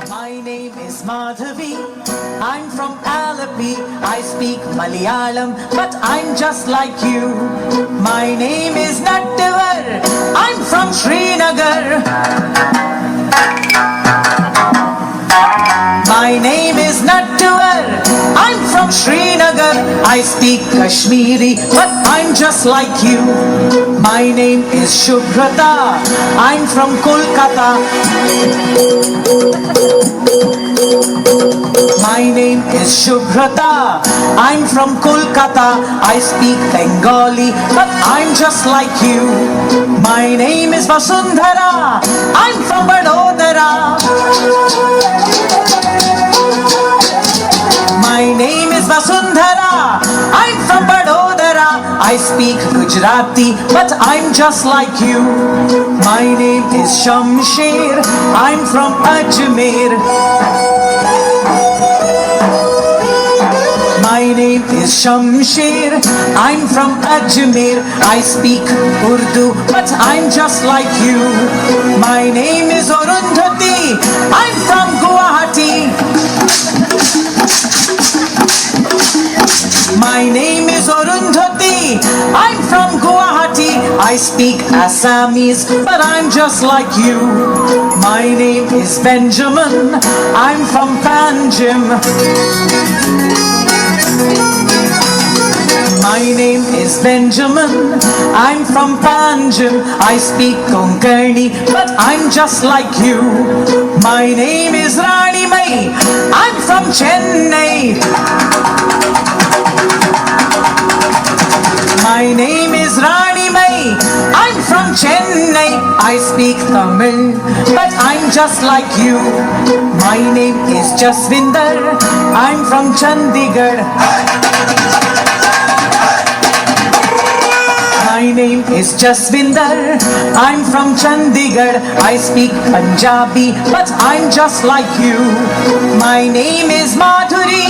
My name is Madhavi. I'm from Alleppey. I speak Malayalam, but I'm just like you. My name is Nattavar. I'm from Srinagar. My name is Nattavar. I'm from Srinagar. I speak Kashmiri, but I'm just like you. My name is Shubhrata. I'm from Kolkata. My name is Shubhrata. I'm from Kolkata. I speak Bengali, but I'm just like you. My name is Vasundhara. I'm from Vadodara. My name is Vasundhara. I'm from Vadodara. I speak Gujarati, but I'm just like you. My name is Shamsher. I'm from Ajmer. My name is Shamsher. I'm from Ajmer. I speak Urdu, but I'm just like you. My name is Arundhati. I'm from Guwahati. My name is Arundhati. I'm from Guwahati. I speak Assamese, but I'm just like you. My name is Benjamin. I'm from Panjim. My name is Benjamin. I'm from Panjim. I speak Konkani, but I'm just like you. My name is Rani Mai. I'm from Chennai. My name is Rani Mai. I'm from Chennai. I speak Tamil, but I'm just like you. My name is Jasvinder. I'm from Chandigarh. My name is Jasvinder. I'm from Chandigarh. I speak Punjabi, but I'm just like you. My name is Madhuri.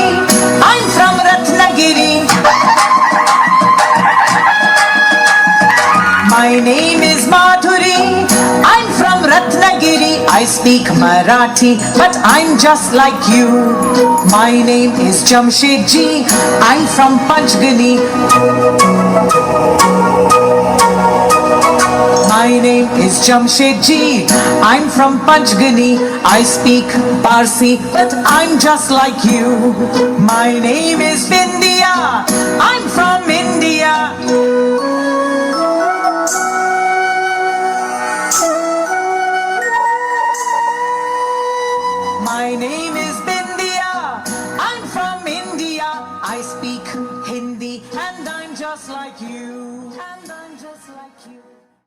I'm from Ratnagiri. My name is Madhuri. I'm from Ratnagiri. I speak Marathi, but I'm just like you. My name is Jamshedji. I'm from Panchgani. My name is Jamshedji. I'm from Panchgani. I speak Parsi, but I'm just like you. My name is Vindhya. I'm from India. My name is Vindhya. I'm from India. I speak Hindi, and I'm just like you.